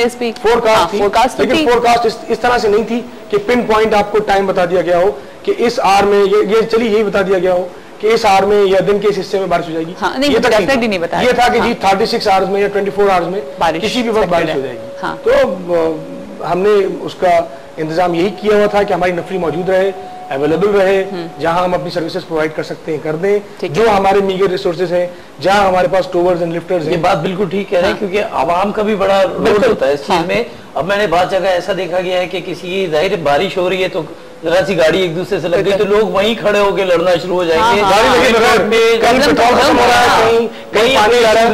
DSP forecast थी, लेकिन forecast इस तरह से नहीं थी कि पिन पॉइंट आपको टाइम बता दिया गया हो कि इस आर में ये चलिए यही बता दिया गया हो कि इस आवर में या दिन के इस हिस्से में बारिश हो जाएगी। ये तक नहीं बताया, ये था कि जी 36 आवर्स में या 24 आवर्स में किसी भी वक्त बारिश हो जाएगी। तो हमने उसका इंतजाम यही किया हुआ था कि हमारी नफरी मौजूद रहे, अवेलेबल रहे, जहां हम अपनी सर्विसेज प्रोवाइड कर सकते हैं कर दें, जो हमारे मीगर रिसोर्सेज हैं, जहां हमारे पास टोवर्स एंड लिफ्टर्स हैं। ये बात बिल्कुल ठीक कह रहे हैं, क्योंकि आवाम का भी बड़ा रोल होता है इस चीज में। अब मैंने बहुत जगह ऐसा देखा गया है कि किसी जाहिर बारिश हो रही है तो जरा सी गाड़ी एक दूसरे से लग गई तो लोग वहीं खड़े होकर लड़ना शुरू हो जाएंगे, कहीं पेट्रोल खत्म हो रहा है, कहीं पानी जा रहा है,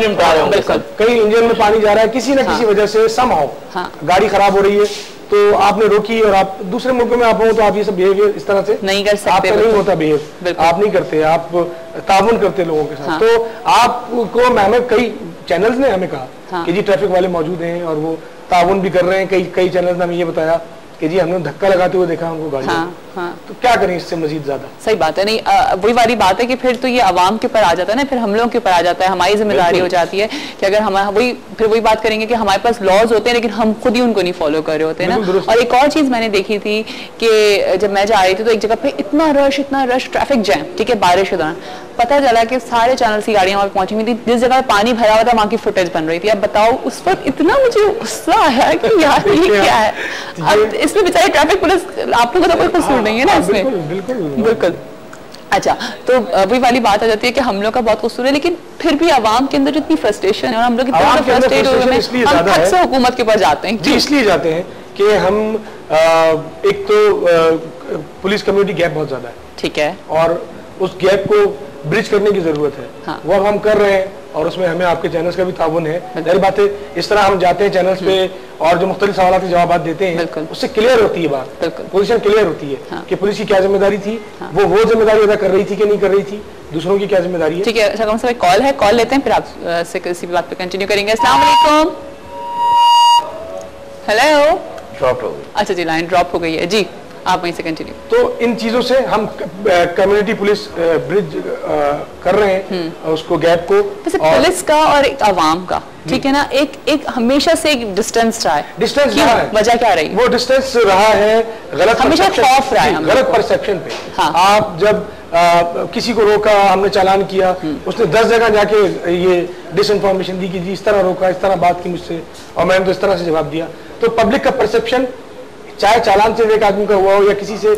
कहीं इंजन में पानी जा रहा है, किसी न किसी वजह से समहाउ गाड़ी खराब हो रही है, तो आपने रोकी और आप दूसरे मुल्कों में आप हो तो आप ये सब बिहेवियर इस तरह से नहीं कर सकते, आपका नहीं होता बिहेव, आप नहीं करते, आप ताउन करते लोगों के साथ। तो आपको हमें कई चैनल्स ने हमें कहा कि जी ट्रैफिक वाले मौजूद हैं और वो ताउन भी कर रहे हैं। कई चैनल्स ने हमें ये बताया कि जी हमने धक्का लगाते हुए देखा उनको गाड़ी। तो क्या करें इससे मजीद ज्यादा। सही बात है। नहीं वही वाली बात है कि फिर तो ये आवाम के ऊपर आ जाता है ना, फिर हम लोगों के ऊपर आ जाता है, हमारी जिम्मेदारी हो जाती है कि अगर हम वही बात करेंगे कि हमारे पास लॉज होते हैं लेकिन हम खुद ही उनको नहीं फॉलो कर रहे होते हैं ना। और एक और चीज मैंने देखी थी कि जब मैं जा रही थी तो एक जगह पे इतना रश ट्रैफिक जैम, ठीक है, बारिश के दौरान पता चला कि सारे चैनल्स की गाड़ियां वहां पे पहुंची हुई थी, जिस जगह पानी भरा हुआ था वहां की फुटेज बन रही थी। अब बताओ उस वक्त इतना मुझे गुस्सा आया कि यार ये क्या है। अब इसमें बेचारे ट्रैफिक पुलिस, आप लोगों का कोई कसूर नहीं है ना इसमें। बिल्कुल। अच्छा, तो वही वाली बात आ जाती है कि हम लोग का बहुत कसूर है, लेकिन फिर भी आवाम के अंदर इतनी फ्रस्ट्रेशन है और हम लोग इतना फ्रस्ट्रेट हो गए हैं, हम थक से हुकूमत के पास जाते हैं। जी इसलिए जाते हैं कि हम एक तो पुलिस कम्युनिटी गैप बहुत ज्यादा है, ठीक है, और उस गैप को ब्रिज करने की जरूरत है। वो अब हम कर रहे हैं और उसमें हमें आपके चैनल्स का भी ताउन है। जाहिर बात है इस तरह हम जाते हैं चैनल्स पे और जो मुख्तलिफ सवालों के जवाब देते हैं उससे क्लियर होती है बात, पोजीशन क्लियर होती है कि पुलिस की क्या जिम्मेदारी थी, वो जिम्मेदारी अदा कर रही थी कि नहीं कर रही थी, दूसरों की क्या जिम्मेदारी है। ठीक है, शगम साहब कॉल है, कॉल लेते हैं फिर आपसे किसी भी बात पे कंटिन्यू करेंगे। अस्सलाम वालेकुम। हेलो, ड्रॉप हो गई। अच्छा जी, लाइन ड्रॉप हो गई है जी, आप वहीं से कंटिन्यू। तो इन चीजों से हम कम्युनिटी पुलिस ब्रिज कर रहे हैं उसको गैप को। पुलिस का और एक आवाम का, ठीक है ना, एक हमेशा से एक डिस्टेंस रहा है। डिस्टेंस रहा है, वजह क्या रही? वो डिस्टेंस रहा है गलत, हमेशा खौफ रहा है, गलत परसेप्शन पे। आप जब किसी को रोका, हमने चालान किया, उसने 10 जगह जाके ये डिसइंफॉर्मेशन दी कि जी इस तरह रोका, इस तरह बात की मुझसे और मैंने तो इस तरह से जवाब दिया। तो पब्लिक का परसेप्शन चाहे चालान से एक आदमी का हुआ हो या किसी से,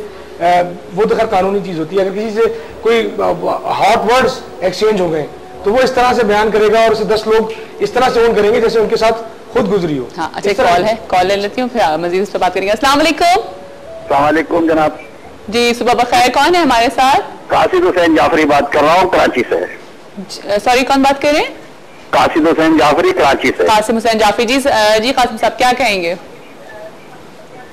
वो तो खैर कानूनी चीज होती है, अगर किसी से कोई हॉट वर्ड्स एक्सचेंज हो गए तो वो इस तरह से बयान करेगा और उसे 10 लोग इस तरह से ओन करेंगे जैसे उनके साथ खुद गुजरी हो। हाँ, अच्छा कॉल है, कॉल ले लेती हूँ फिर मजीद इस पर बात करेंगे। अस्सलाम वालेकुम। अस्सलाम वालेकुम जनाब जी, सुबह बखैर। कौन है हमारे साथ? कासिद हुसैन जाफरी बात कर रहा हूँ कराची से। सॉरी, कौन बात कर रहे हैं? कासिद हुसैन जाफरी कराची से। कासिम हुसैन जाफरी जी। जी कासिम साहब क्या कहेंगे?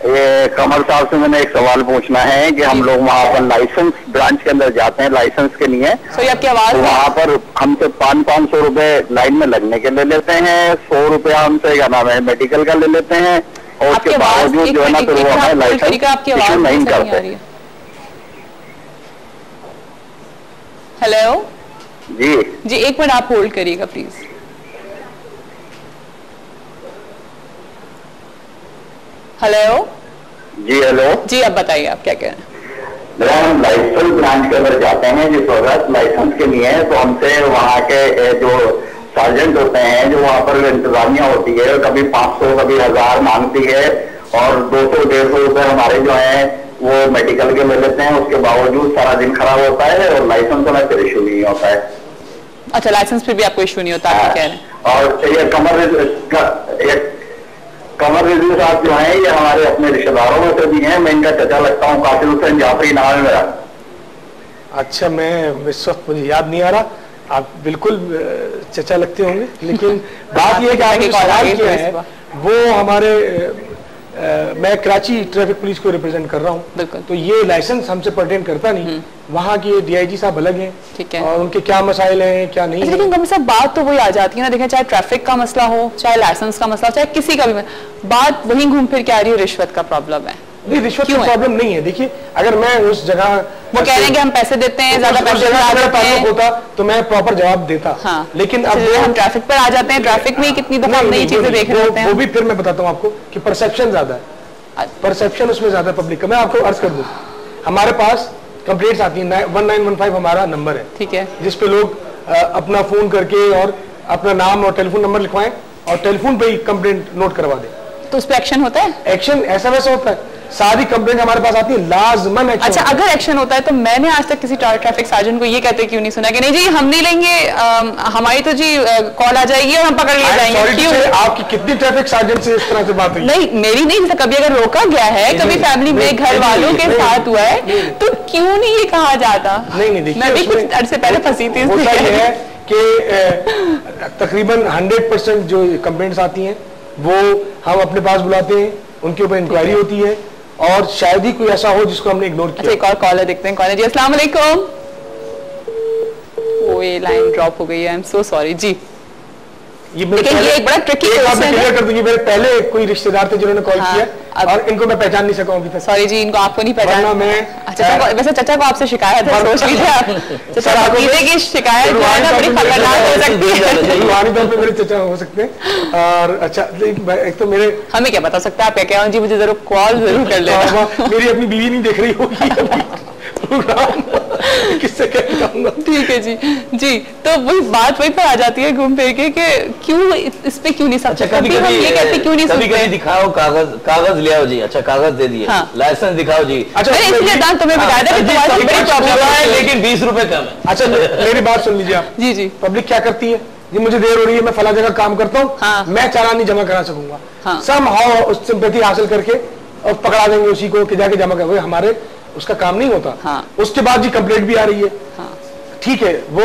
ये कमर साहब से मैंने एक सवाल पूछना है कि हम लोग वहाँ पर लाइसेंस ब्रांच के अंदर जाते हैं लाइसेंस के लिए, आपकी आवाज तो वहाँ पर हमसे 500 रुपए लाइन में लगने के ले लेते हैं, 100 रुपया हमसे क्या नाम है मेडिकल का ले लेते हैं और उसके बावजूद जो है ना फिर वो हमें लाइसेंस इशू नहीं करते। हेलो जी, एक मिनट आप होल्ड करिएगा प्लीज। हेलो जी, हेलो जी, अब बताइए आप क्या कह रहे हैं? हम लाइसेंस ब्रांच के अंदर जाते हैं जिस वक्त लाइसेंस के लिए, तो हमसे वहाँ के जो सार्जेंट होते हैं, जो वहाँ पर इंतजामिया होती है, कभी 500 कभी 1000 मांगती है और 200-150 रुपए हमारे जो है वो मेडिकल के ले लेते हैं। उसके बावजूद सारा दिन खराब होता है और लाइसेंस हमें फिर इशू नहीं होता है। अच्छा, लाइसेंस फिर भी आपको इशू नहीं होता, आप कह रहे हैं। और ये कमर रिजवी साहब जो है ये हमारे अपने रिश्तेदारों में से भी हैं, मैं इनका चचा लगता हूँ, कासिद हुसैन जाफरी नाम है मेरा। अच्छा, मैं इस वक्त मुझे याद नहीं आ रहा, आप बिल्कुल चचा लगते होंगे, लेकिन बात यह है कि आपने सवाल किया है वो हमारे मैं कराची ट्रैफिक पुलिस को रिप्रेजेंट कर रहा हूँ, तो ये लाइसेंस हमसे पर्टेन करता नहीं। वहाँ के डीआईजी साहब अलग हैं, ठीक है, और उनके क्या मसाइल हैं क्या नहीं। लेकिन कम से कम बात तो वही आ जाती है ना, देखें चाहे ट्रैफिक का मसला हो, चाहे लाइसेंस का मसला, चाहे किसी का भी, बात वही घूम फिर के आ रही है, रिश्वत का प्रॉब्लम है। नहीं, रिश्वत की प्रॉब्लम नहीं है। देखिए, अगर मैं उस जगह, वो कह रहे हैं कि हम पैसे देते हैं, ज्यादा पैसे होता तो मैं प्रॉपर जवाब देता। हाँ। लेकिन अब हम ट्रैफिक पर आ जाते हैं, ट्रैफिक में कितनी दफा नई चीजें देख रहे होते हैं। वो भी फिर मैं बताता हूँ आपको कि परसेप्शन ज्यादा है, परसेप्शन उसमें ज्यादा पब्लिक का। मैं आपको अर्ज कर दूं, हमारे पास कंप्लेंट्स आती है, 1915 हमारा नंबर है, ठीक है, जिसपे लोग अपना फोन करके और अपना नाम और टेलीफोन नंबर लिखवाएं और टेलीफोन पे ही कंप्लेंट नोट करवा दें। तो उस पर एक्शन होता है? एक्शन ऐसा वैसा होता है, सारी कंप्लेंट हमारे पास आती है, लाजमन एक्शन। अच्छा, अगर एक्शन होता है तो मैंने आज तक किसी ट्रैफिक सार्जन को ये कहते क्यों नहीं सुना कि नहीं जी हम नहीं लेंगे, हमारी तो जी कॉल आ जाएगी और हम पकड़ लिए जाएंगे। क्यों? आपकी कितनी ट्रैफिक सार्जन से इस तरह से बात हुई? नहीं, मेरी नहीं, कभी अगर रोका गया है, कभी फैमिली में घर वालों के साथ हुआ है, तो क्यों नहीं ये कहा जाता? नहीं, मैं भी कुछ अर्से पहले फंसी थी। होता ये है कि तकरीबन 100% जो कंप्लेंट्स आती हैं वो हम अपने पास बुलाते हैं, उनके ऊपर इंक्वायरी होती है और शायद ही कोई ऐसा हो जिसको हमने इग्नोर किया। अच्छा, एक और कॉलर देखते हैं। कॉलर जी, अस्सलाम वालेकुम। ओ, ये लाइन ड्रॉप हो गई है, आई एम सो सॉरी जी। ये एक बड़ा ट्रिकी क्वेश्चन है। क्लियर कर दूंगी, मेरे पहले कोई रिश्तेदार थे जिन्होंने कॉल किया और इनको मैं पहचान नहीं सका अभी तक। सॉरी जी, इनको आपको नहीं पहचाना मैं। अच्छा, वैसे चचा को आपसे शिकायत है, सोच लीजिए आप। चचा की शिकायत जो है ना बड़ी खतरनाक हो सकती है। रूहानी तौर पे मेरे चचा हो सकते हैं। और अच्छा, एक तो मेरे, हमें क्या बता सकता है आप क्या जी, मुझे जरूर कॉल जरूर कर लेना। मेरी अपनी बीवी नहीं देख रही होगी किससे कहूँगा। ठीक है जी। जी, तो वही बात वही पर आ जाती है घूम फिर के कि क्यों इस पे क्यों नहीं सकते। अच्छा, कभी हम ये कहते क्यों नहीं सकते। कभी दिखाओ कागज ले आओ जी। अच्छा, कागज दे दिए, लाइसेंस दिखाओ जी। अच्छा, इसलिए दान तुम्हें बताया था कि तुम्हारी बड़ी प्रॉब्लम है, लेकिन 20 रुपए कम है। अच्छा, मेरी बात सुन लीजिए आप। जी जी। पब्लिक क्या करती है जी, मुझे देर हो रही है, मैं फला जगह काम करता हूँ, मैं चालान नहीं जमा करा सकूंगा, समहाउ उस सिंपैथी हासिल करके और पकड़ा देंगे उसी को कि जाके जमा कर। हमारे उसका काम नहीं होता। उसके बाद जी कंप्लेंट भी आ रही है। ठीक है, वो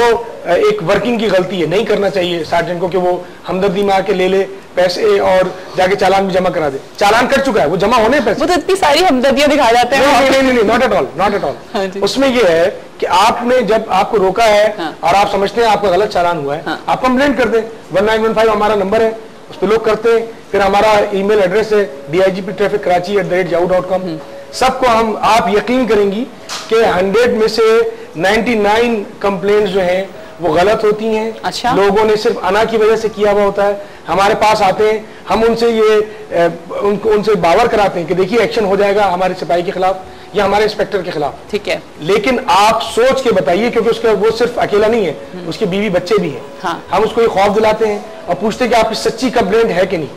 एक वर्किंग की गलती है, नहीं करना चाहिए सार्जेंट को कि वो हमदर्दी में आके ले ले पैसे और जाके चालान भी जमा करा दे। चालान कर चुका है, वो जमा होने पैसे। वो तो इतनी सारी हमदर्दियां दिखा जाते हैं। नहीं, not at all, not at all. उसमें ये है कि आपने जब आपको रोका है और आप समझते हैं आपका गलत चालान हुआ है, आप कंप्लेंट कर दें। 1915 हमारा नंबर है, उस पर लोग करते हैं। फिर हमारा ईमेल एड्रेस है digptraffickarachi@yahoo.com। सबको हम, आप यकीन करेंगी कि 100 में से 99 कंप्लेंट्स जो हैं वो गलत होती हैं। अच्छा? लोगों ने सिर्फ अना की वजह से किया हुआ होता है। हमारे पास आते हैं, हम उनसे उनसे बावर कराते हैं कि देखिए एक्शन हो जाएगा हमारे सिपाही के खिलाफ या हमारे इंस्पेक्टर के खिलाफ। ठीक है, लेकिन आप सोच के बताइए, क्योंकि उसका वो सिर्फ अकेला नहीं है, उसके बीवी बच्चे भी हैं। हम उसको ये खौफ दिलाते हैं और पूछते हैं कि आपकी सच्ची कंप्लेंट है कि नहीं।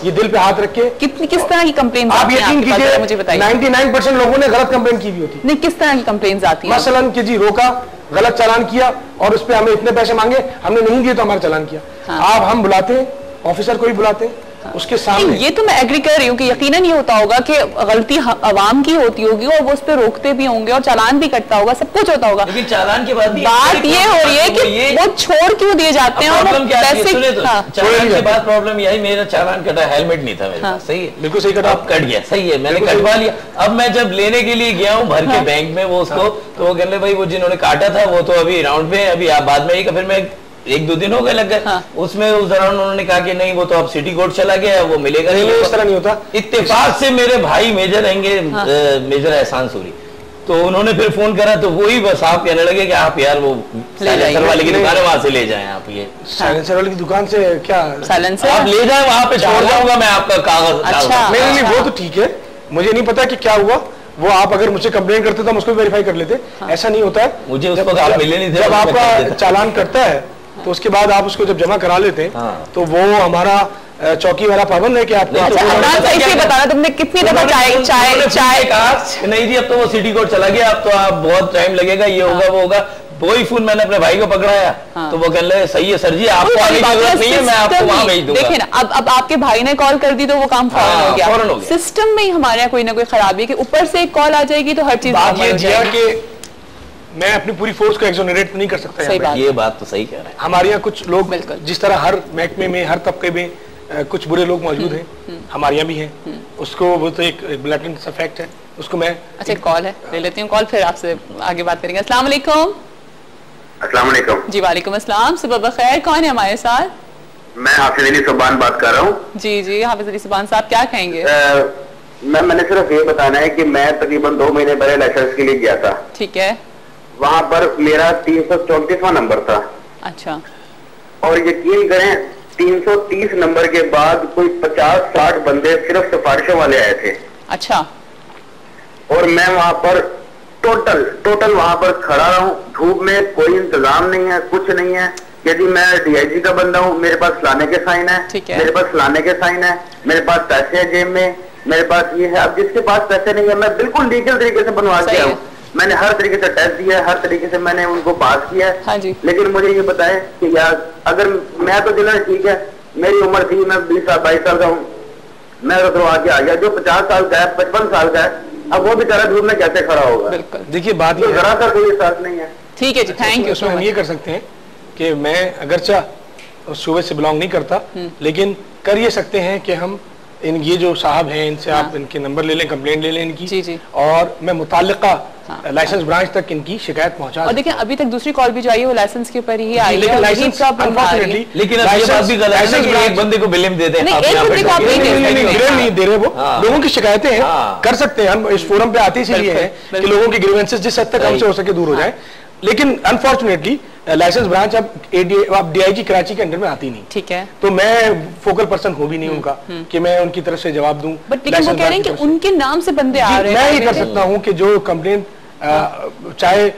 ये दिल पे हाथ रख के, किस तरह की कंप्लेंट आप यकीन कीजिए, मुझे बताइए 99% लोगों ने गलत कंप्लेंट की हुई होती है। नहीं, किस तरह की कंप्लेंट आती है? मसलन कि जी रोका, गलत चालान किया और उस पर हमें इतने पैसे मांगे, हमने नहीं दिए तो हमारा चालान किया। आप हम बुलाते हैं, ऑफिसर को भी बुलाते हैं, उसके सामने। ये तो मैं एग्री कर रही हूँ कि यकीनन ये होता होगा कि गलती अवाम की होती होगी और वो उस पर रोकते भी होंगे और चालान भी कटता होगा, सब कुछ होता होगा। लेकिन चालान के बाद बात ये हो रही है कि वो छोड़ क्यों दिए जाते हैं। प्रॉब्लम क्या है? चालान के बाद प्रॉब्लम यही, मेरा चालान कटा, हेलमेट नहीं था मेरे पास। सही है, बिल्कुल सही कटा, कट गया, सही है, मैंने कटवा लिया। अब मैं जब लेने के लिए गया हूँ भर के बैंक में वो उसको, तो वो कहने भाई वो जिन्होंने काटा था वो तो अभी राउंड पे है, अभी आप बाद में ही। फिर मैं 1-2 दिन हो गए लग गए। उसमें उस दौरान उन्होंने कहा कि नहीं वो तो अब सिटी कोर्ट चला गया, वो मिलेगा नहीं। इस तरह नहीं होता। इत्तेफाक से मेरे भाई मेजर रहेंगे, मेजर एहसान सूरी, तो उन्होंने फिर फोन करा तो वही बस आप कहने लगे कि आप यार वो साइलेंसर वाले की दुकान है वहां से ले जाएं आप। ये साइलेंसर वाले की दुकान से क्या साइलेंसर आप ले जाएं, वहां पे छोड़ जाऊंगा मैं आपका कागज। अच्छा, नहीं वो तो ठीक है, मुझे नहीं पता कि क्या हुआ। वो आप अगर मुझसे कंप्लेंट करते तो हम उसको वेरीफाई कर लेते। ऐसा नहीं होता है, मुझे उस वक्त आप मिले नहीं थे। जब आपका चालान करता है तो उसके बाद आप उसको जब जमा करा लेते हैं तो वो हमारा चौकी वाला पाबंद है कि आपको बताना तुमने कितनी दफा चाय कहा नहीं जी अब तो वो सिटी कोर्ट चला गया, अब तो आप बहुत टाइम लगेगा, ये होगा वो होगा। वही फोन मैंने अपने भाई को पकड़ाया तो वो कह रहे सही है सर जी, आपको आने की जरूरत नहीं है, मैं आपको वहां भेज दूंगा। देखिए ना, अब आपके भाई ने कॉल कर दी तो वो काम फौरन हो गया। सिस्टम में ही हमारे यहाँ कोई ना कोई खराबी है कि ऊपर से एक कॉल आ जाएगी तो हर चीज। मैं अपनी पूरी फोर्स को एक्सोनरेट नहीं कर सकता। ये बात तो सही कह रहे हैं। हमारे यहाँ कुछ लोग, जिस तरह हर महकमे में हर तबके में कुछ बुरे लोग मौजूद हैं, हमारे यहाँ भी हैं, उसको वो तो एक ब्लैटेंट सा फैक्ट है, उसको मैं। अच्छा, कॉल है, ले लेती हूँ कॉल, फिर आपसे आगे बात करेंगे। अस्सलाम वालेकुम। अस्सलाम वालेकुम। जी वालेकुम अस्सलाम, सुबह बखैर। कौन है हमारे साथ? मैं हाफिज अली सुबान बात कर रहा हूँ। जी जी, हाफिज अली सुबान साहब क्या कहेंगे? मैंने सिर्फ ये बताना है कि मैं तकरीबन 2 महीने पहले लाइसेंस के लिए गया था। ठीक है। वहां पर मेरा 334वां नंबर था। अच्छा। और यकीन करें 330 नंबर के बाद कोई 50-60 बंदे सिर्फ सिफारिशों वाले आए थे। अच्छा। और मैं वहां पर टोटल वहां पर खड़ा रहा हूँ धूप में, कोई इंतजाम नहीं है, कुछ नहीं है। यदि मैं डीआईजी का बंदा हूँ, मेरे पास फलाने के साइन है, मेरे पास फलाने के साइन है, मेरे पास पैसे है जेब में, मेरे पास ये है। अब जिसके पास पैसे नहीं है, मैं बिल्कुल लीगल तरीके से बनवा के आया हूँ। मैंने हर तरीके से टेस्ट दिया है, हर तरीके से मैंने उनको पास किया है। हाँ जी। लेकिन मुझे ये बताएं कि यार अगर मैं तो चलो ठीक है, मेरी उम्र थी, मैं 20-22 साल का हूँ, मैं तो आगे आ गया। जो 50 साल का है, 55 साल का है, अब वो बेचारा धूप में कैसे खड़ा होगा? बिल्कुल। देखिए बात ये जरा सा कोई एहसास नहीं है। ठीक है जी, थैंक यू। हम ये कर सकते हैं कि मैं अगरचा उस सूबे से बिलोंग नहीं करता, लेकिन कर ये सकते हैं कि हम ये जो साहब हैं इनसे आप इनके नंबर ले लें, कंप्लेंट ले लें इनकी। जी। और मैं मुताल्लिका लाइसेंस ब्रांच तक इनकी शिकायत पहुंचा। और देखिए अभी तक दूसरी कॉल भी जो आई है वो लाइसेंस के ऊपर ही आई है। लेकिन लाइसेंस अनफॉर्चुनेटली, लेकिन अब ये बात भी गलत है कि एक बंदे को बिलिम देते हैं। नहीं दे रहे वो, लोगों की शिकायतें हैं, कर सकते हैं हम। इस फोरम पे आते इसीलिए हैं कि लोगों की ग्रीवेंसेस जिस हद तक हमसे हो सके दूर हो जाए। लेकिन अनफॉर्चुनेटली लाइसेंस ब्रांच अब डीआईजी कराची के अंडर में आती नहीं। ठीक है। तो मैं फोकल पर्सन हो भी नहीं उनका कि मैं उनकी तरफ से जवाब दूं। बट लेकिन वो कह रहे हैं कि उनके नाम से बंदे आ रहे हैं। मैं ये कर सकता हूं कि जो कंप्लेंट चाहे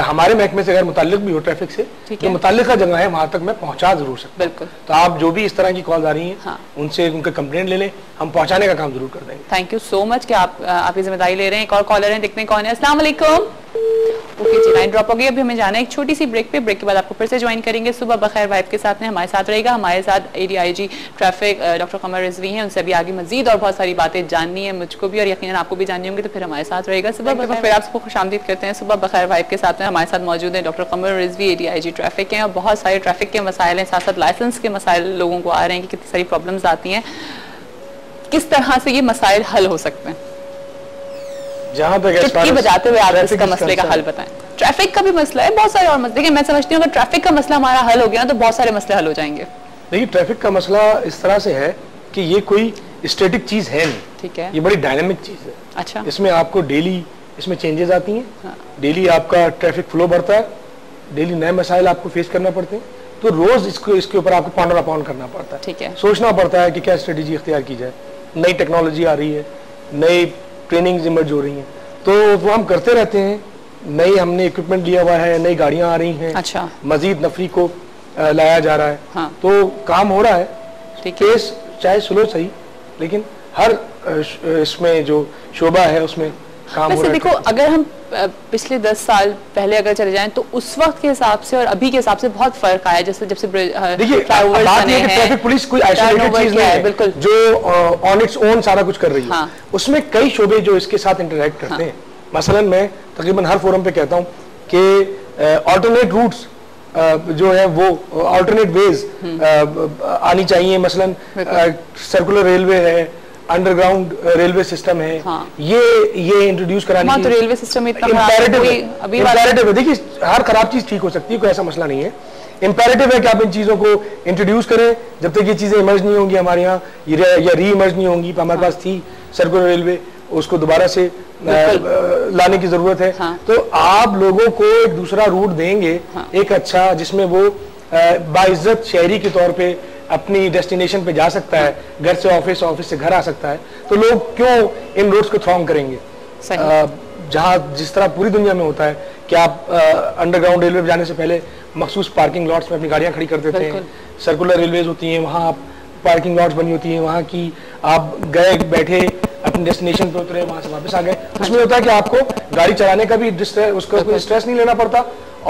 हमारे महकमे से अगर मुताल्लिक भी हो ट्रैफिक से, जो मुताल्लिका जगह है वहां तक मैं पहुंचा जरूर सकता हूं। बिल्कुल। तो आप जो भी इस तरह की कॉल आ रही हैं उनसे उनका कंप्लेंट ले लें, हम पहुंचाने का काम जरूर कर देंगे। थैंक यू सो मच कि आप ये जिम्मेदारी ले रहे हैं। एक और कॉलर हैं, देखते हैं कौन है। अस्सलाम वालेकुम। ओके जी, लाइन ड्रॉप हो गई। अभी हमें जाना है एक छोटी सी ब्रेक पे। ब्रेक के बाद आपको फिर से ज्वाइन करेंगे। सुबह बखैर वाइफ के साथ में हमारे साथ रहेगा। हमारे साथ एडीआईजी ट्रैफिक डॉक्टर कमर रिजवी हैं, उनसे अभी आगे मजीद और बहुत सारी बातें जाननी है मुझको भी और यकीनन आपको भी जाननी होंगी, तो फिर हमारे साथ रहेगा। सुबह बखैर फिर आपको खुशामदीद करते हैं। सुबह बखैर वाइफ के साथ में हमारे साथ मौजूद है डॉक्टर कमर रिजवी, एडीआईजी ट्रैफिक हैं, और बहुत सारे ट्रैफिक के मसाइल हैं, साथ साथ लाइसेंस के मसाइल लोगों को आ रहे हैं कि कितनी सारी प्रॉब्लम्स आती हैं, किस तरह से ये मसाइल हल हो सकते हैं। जहां तक बजाते हुए आप इसका मसले का हल बताएं। ट्रैफिक का भी मसला है, बहुत सारे और मसले। देखिए मैं समझती हूँ अगर ट्रैफिक का मसला हमारा हल हो गया तो बहुत सारे मसले हल हो जाएंगे। देखिए ट्रैफिक का मसला इस तरह से है कि ये कोई स्टैटिक चीज है नहीं। ठीक है। ये बड़ी डायनामिक चीज है। अच्छा। इसमें आपको डेली इसमें चेंजेस आती हैं, डेली आपका ट्रैफिक फ्लो बढ़ता है, डेली नए मसाइल आपको फेस करना पड़ते हैं, तो रोज इसके ऊपर आपको पॉन्डर अपॉन करना पड़ता है। ठीक है। सोचना पड़ता है कि क्या स्ट्रेटेजी इख्तियार की जाए। नई टेक्नोलॉजी आ रही है, नई ट्रेनिंग्स इमर्ज हो रही हैं, तो वो हम करते रहते हैं। नई हमने इक्विपमेंट लिया हुआ है, नई गाड़ियां आ रही हैं। अच्छा। मजीद नफरी को लाया जा रहा है। हाँ। तो काम हो रहा है। केस चाहे स्लो सही, लेकिन हर इसमें जो शोबा है उसमें काम हो रहा है। देखो अगर हम पिछले 10 साल पहले अगर चले जाएं तो उस वक्त के हिसाब से और अभी के हिसाब से बहुत फर्क आया। जैसे जब से देखिए ट्रैफिक पुलिस कोई आइसोलेटेड चीज नहीं है, बिल्कुल, जो ऑन इट्स ओन सारा कुछ कर रही है। हाँ। उसमें कई शोबे जो इसके साथ इंटरेक्ट करते हैं। मसलन मैं तकरीबन हर फोरम पे कहता हूँ कि ऑल्टरनेट रूट्स जो है वो ऑल्टरनेट वेज आनी चाहिए। मसलन सर्कुलर रेलवे है, अंडरग्राउंड रेलवे सिस्टम है। हाँ। ये इंट्रोड्यूस कराने की, तो रेलवे सिस्टम इतना इम्पेरेटिव है। देखिए हर खराब चीज ठीक हो सकती है, कोई ऐसा मसला नहीं है। इम्पेरेटिव है कि आप इन चीजों को इंट्रोड्यूस करें। जब तक ये चीजें इमर्ज नहीं होंगी हमारे यहाँ या री इमर्ज नहीं होंगी, हमारे पास थी सर्कुलर रेलवे, उसको दोबारा से लाने की जरूरत है। हाँ। तो आप लोगों को एक दूसरा रूट देंगे। हाँ। एक अच्छा, जिसमें वो बाइज्जत शहरी के तौर पे अपनी डेस्टिनेशन पे जा सकता है, घर से ऑफिस, ऑफिस से घर आ सकता है, तो लोग क्यों इन रोड्स को थ्रॉन्ग करेंगे? जहां जिस तरह पूरी दुनिया में होता है कि आप अंडरग्राउंड रेलवे जाने से पहले मखसूस पार्किंग लॉट्स में अपनी गाड़ियां खड़ी कर देते हैं। सर्कुलर रेलवेज होती हैं, वहां आप पार्किंग लॉट्स बनी होती हैं, वहां की आप गए बैठे अपनी डेस्टिनेशन पे उतरे, वहां से वापस आ गए। उसमें होता है कि आपको गाड़ी चलाने का भी उसका कोई स्ट्रेस नहीं लेना पड़ता,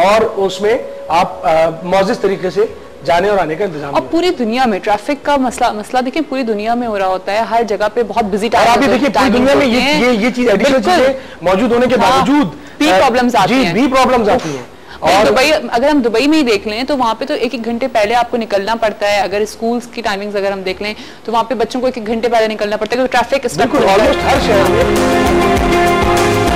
और उसमें आप मौजिज तरीके से जाने और आने का इंतजाम। और पूरी दुनिया में ट्रैफिक का मसला देखिए पूरी दुनिया में हो रहा होता है, हर जगह पे बहुत बिजी टाइम। आप देखिए पूरी दुनिया में ये चीज एडिशनल चीजें मौजूद होने के बावजूद भी प्रॉब्लम्स आती हैं। और दुबई, अगर हम दुबई में ही देख लें तो वहाँ पे तो एक घंटे पहले आपको निकलना पड़ता है। अगर स्कूल्स की टाइमिंग्स अगर हम देख लें तो वहाँ पे बच्चों को एक घंटे पहले निकलना पड़ता है, क्योंकि ट्रैफिक बिल्कुल ऑलमोस्ट हर शहर में